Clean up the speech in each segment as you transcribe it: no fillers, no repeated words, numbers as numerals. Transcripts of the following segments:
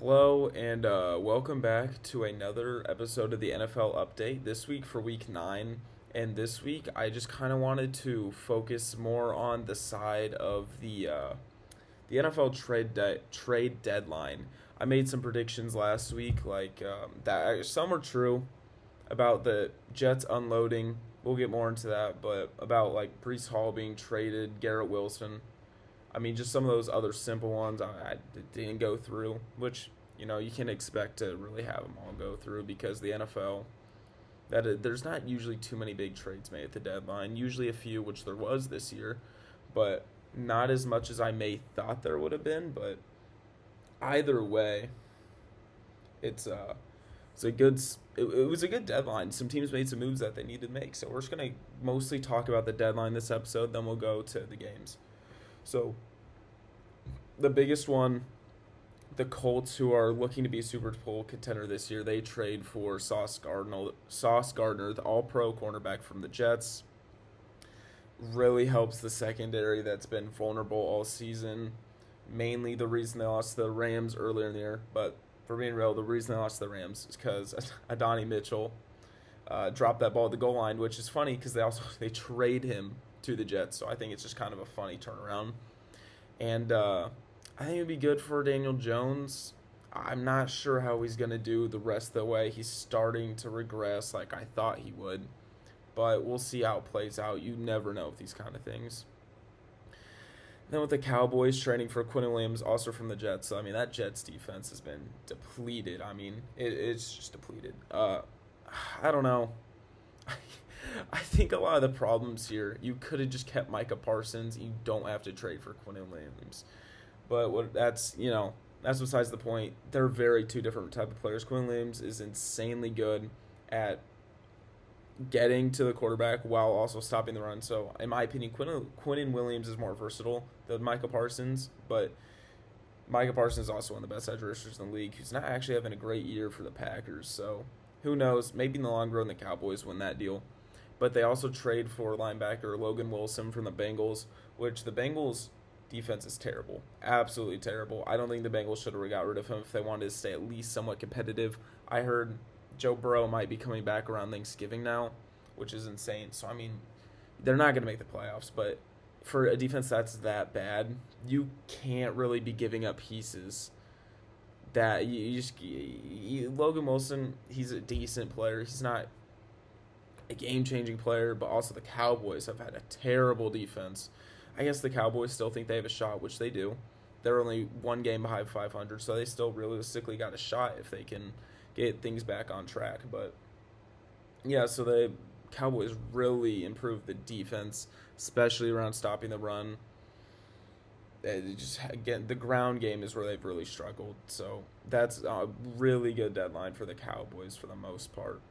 Hello and welcome back to another episode of the NFL Update. This week for Week 9, and this week I just kind of wanted to focus more on the side of the NFL trade deadline. I made some predictions last week, like that some are true about the Jets unloading. We'll get more into that, but about like Brees Hall being traded, Garrett Wilson. I mean, just some of those other simple ones I didn't go through, which you can expect to really have them all go through because the NFL there's not usually too many big trades made at the deadline. Usually a few, which there was this year, but not as much as I may thought there would have been. But either way, it's uh it's a good it was a good deadline. Some teams made some moves that they needed to make. So we're just gonna mostly talk about the deadline this episode. Then we'll go to the games. So the biggest one, the Colts, who are looking to be a Super Bowl contender this year, they trade for Sauce Gardner, the All-Pro cornerback from the Jets. Really helps the secondary that's been vulnerable all season. Mainly the reason they lost to the Rams earlier in the year, but for being real, the reason they lost to the Rams is because Adonai Mitchell dropped that ball at the goal line, which is funny because they trade him to the Jets, so I think it's just kind of a funny turnaround. And I think it'd be good for Daniel Jones. I'm not sure how he's going to do the rest of the way. He's starting to regress like I thought he would. But we'll see how it plays out. You never know with these kind of things. Then with the Cowboys trading for Quinn Williams, also from the Jets. So, I mean, that Jets defense has been depleted. I mean, it's just depleted. I don't know. I think a lot of the problems here, you could have just kept Micah Parsons. You don't have to trade for Quinn Williams. But that's besides the point. They're very two different type of players. Quinn Williams is insanely good at getting to the quarterback while also stopping the run. So, in my opinion, Quinn Williams is more versatile than Micah Parsons. But Micah Parsons is also one of the best edge rushers in the league. Who's not actually having a great year for the Packers. So, who knows? Maybe in the long run, the Cowboys win that deal. But they also trade for linebacker Logan Wilson from the Bengals, which the Bengals defense is terrible. Absolutely terrible. I don't think the Bengals should have got rid of him if they wanted to stay at least somewhat competitive. I heard Joe Burrow might be coming back around Thanksgiving now, which is insane. So, I mean, they're not going to make the playoffs, but for a defense that's that bad, you can't really be giving up pieces that Logan Wilson, he's a decent player. He's not a game-changing player, but also the Cowboys have had a terrible defense. I guess the Cowboys still think they have a shot, which they do. They're only one game behind 500, so they still realistically got a shot if they can get things back on track. But, yeah, so the Cowboys really improved the defense, especially around stopping the run. Again, the ground game is where they've really struggled. So that's a really good deadline for the Cowboys for the most part.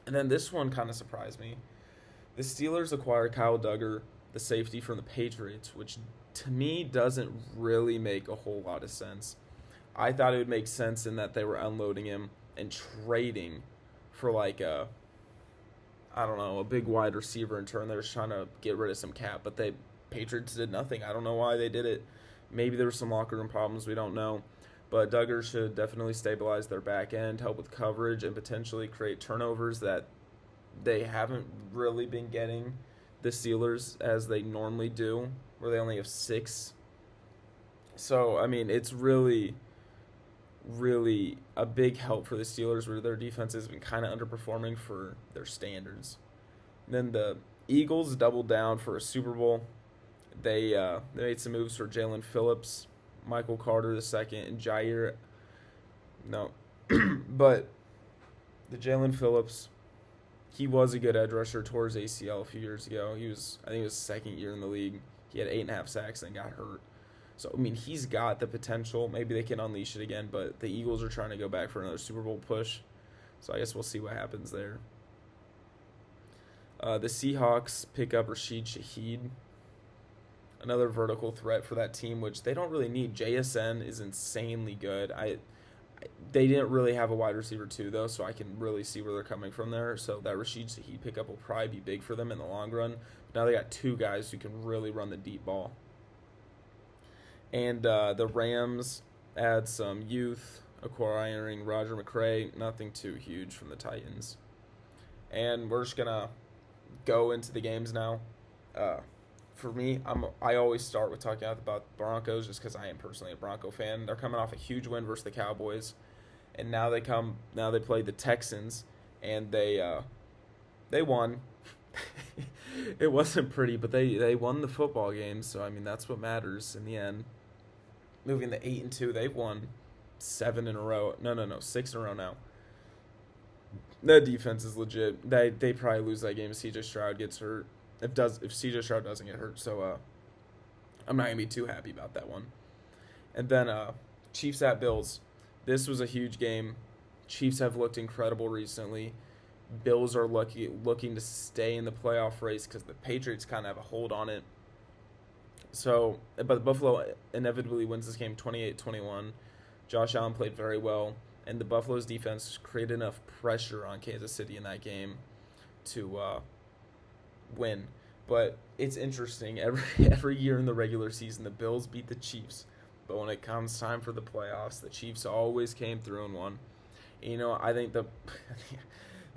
And then this one kind of surprised me. The Steelers acquired Kyle Duggar, the safety from the Patriots, which to me doesn't really make a whole lot of sense. I thought it would make sense in that they were unloading him and trading for like a big wide receiver in turn. They were trying to get rid of some cap, but Patriots did nothing. I don't know why they did it. Maybe there were some locker room problems. We don't know. But Duggar should definitely stabilize their back end, help with coverage, and potentially create turnovers that they haven't really been getting the Steelers as they normally do, where they only have 6. So, I mean, it's really, really a big help for the Steelers where their defense has been kind of underperforming for their standards. And then the Eagles doubled down for a Super Bowl. They made some moves for Jalen Phillips, Michael Carter II, and Jair. No, but the Jalen Phillips, he was a good edge rusher towards ACL a few years ago. I think it was second year in the league. He had 8.5 sacks and got hurt. So, I mean, he's got the potential. Maybe they can unleash it again, but the Eagles are trying to go back for another Super Bowl push. So I guess we'll see what happens there. The Seahawks pick up Rashid Shaheed, another vertical threat for that team, which they don't really need. JSN is insanely good. They didn't really have a wide receiver too, though, so I can really see where they're coming from there. So that Rashid Shaheed pickup will probably be big for them in the long run. But now they got 2 guys who can really run the deep ball. And the Rams add some youth, acquiring Roger McCray. Nothing too huge from the Titans. And we're just going to go into the games now. For me, I always start with talking about the Broncos just because I am personally a Bronco fan. They're coming off a huge win versus the Cowboys, and now they play the Texans, and they won. It wasn't pretty, but they won the football game, so I mean that's what matters in the end. Moving to 8-2, they've won 7 in a row. No, 6 in a row now. The defense is legit. They probably lose that game if C.J. Stroud gets hurt. If C.J. Stroud doesn't get hurt, so I'm not gonna be too happy about that one. And then Chiefs at Bills. This was a huge game. Chiefs have looked incredible recently. Bills are looking to stay in the playoff race because the Patriots kind of have a hold on it. So, but Buffalo inevitably wins this game 28-21. Josh Allen played very well, and the Buffalo's defense created enough pressure on Kansas City in that game to win. But it's interesting. Every year in the regular season, the Bills beat the Chiefs. But when it comes time for the playoffs, the Chiefs always came through and won. I think the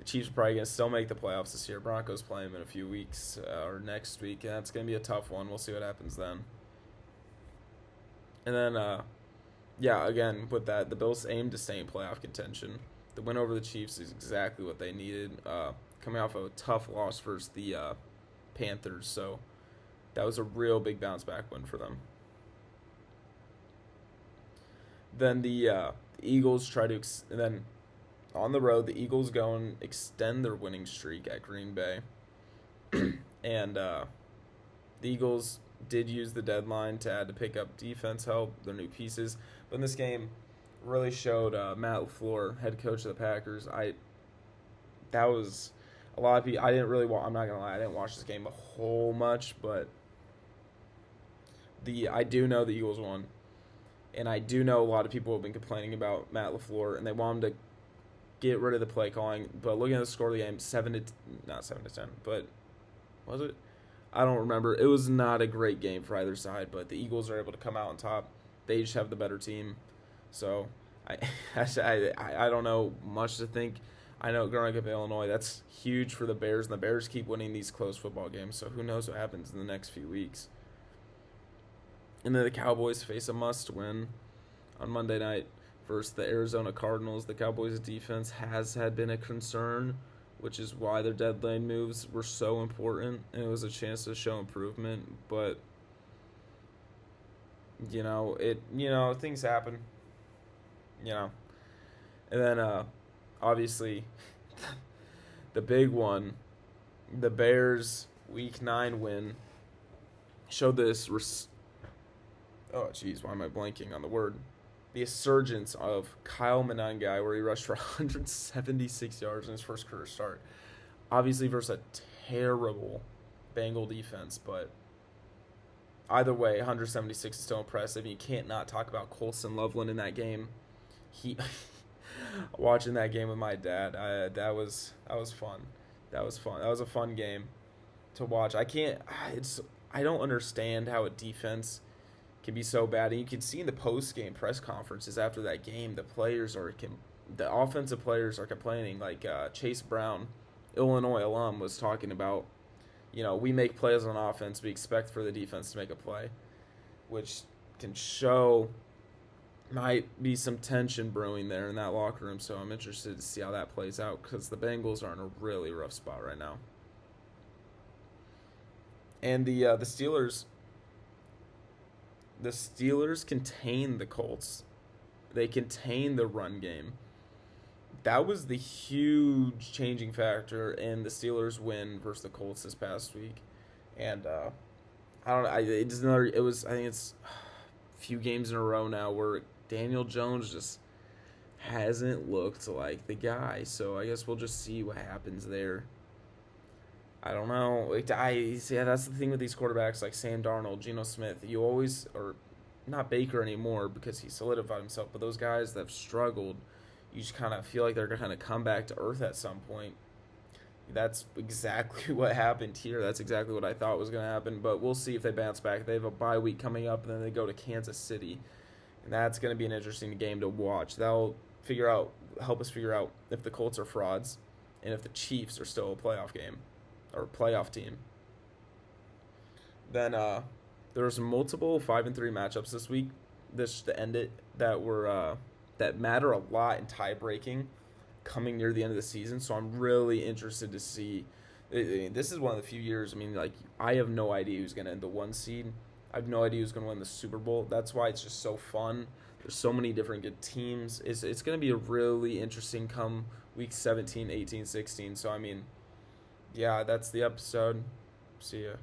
Chiefs are probably going to still make the playoffs this year. Broncos play them in a few weeks or next week, and that's going to be a tough one. We'll see what happens then. And then, again, with that, the Bills aim to stay in playoff contention. The win over the Chiefs is exactly what they needed, coming off of a tough loss versus the Panthers. So that was a real big bounce-back win for them. Then the Eagles try to then on the road, the Eagles go and extend their winning streak at Green Bay. And the Eagles did use the deadline to pick up defense help, their new pieces. But in this game, really showed Matt LaFleur, head coach of the Packers. That was a lot of people. I didn't really I'm not going to lie, I didn't watch this game a whole much, but I do know the Eagles won. And I do know a lot of people have been complaining about Matt LaFleur, and they want him to get rid of the play calling. But looking at the score of the game, not 7-10, but was it? I don't remember. It was not a great game for either side, but the Eagles are able to come out on top. They just have the better team. So I don't know much to think. I know growing up in Illinois, that's huge for the Bears, and the Bears keep winning these close football games. So who knows what happens in the next few weeks. And then the Cowboys face a must-win on Monday night versus the Arizona Cardinals. The Cowboys' defense had been a concern, which is why their deadline moves were so important, and it was a chance to show improvement. But things happen. And then obviously the big one, the Bears' Week 9 win showed this. Why am I blanking on the word? The resurgence of Kyle Monangai, where he rushed for 176 yards in his first career start. Obviously versus a terrible Bengal defense, but either way, 176 is still impressive. You can't not talk about Colson Loveland in that game. Watching that game with my dad, that was fun. That was fun. That was a fun game to watch. I don't understand how a defense can be so bad. And you can see in the post-game press conferences after that game, the offensive players are complaining. Like Chase Brown, Illinois alum, was talking about, we make plays on offense. We expect for the defense to make a play, which can show might be some tension brewing there in that locker room. So I'm interested to see how that plays out because the Bengals are in a really rough spot right now. And the Steelers... The Steelers contain the Colts. They contain the run game. That was the huge changing factor in the Steelers' win versus the Colts this past week. And I think it's a few games in a row now where Daniel Jones just hasn't looked like the guy. So I guess we'll just see what happens there. I don't know. That's the thing with these quarterbacks like Sam Darnold, Geno Smith. You always, or not Baker anymore because he solidified himself, but those guys that have struggled, you just kind of feel like they're going to come back to earth at some point. That's exactly what happened here. That's exactly what I thought was going to happen, but we'll see if they bounce back. They have a bye week coming up, and then they go to Kansas City. And that's going to be an interesting game to watch. Help us figure out if the Colts are frauds and if the Chiefs are still a playoff game or playoff team. Then there was multiple 5-3 matchups this week. This to end it that matter a lot in tie breaking coming near the end of the season. So I'm really interested to see. This is one of the few years. I mean, like I have no idea who's going to end the 1 seed. I have no idea who's going to win the Super Bowl. That's why it's just so fun. There's so many different good teams. It's going to be a really interesting come week 17, 18, 16. So I mean, yeah, that's the episode. See ya.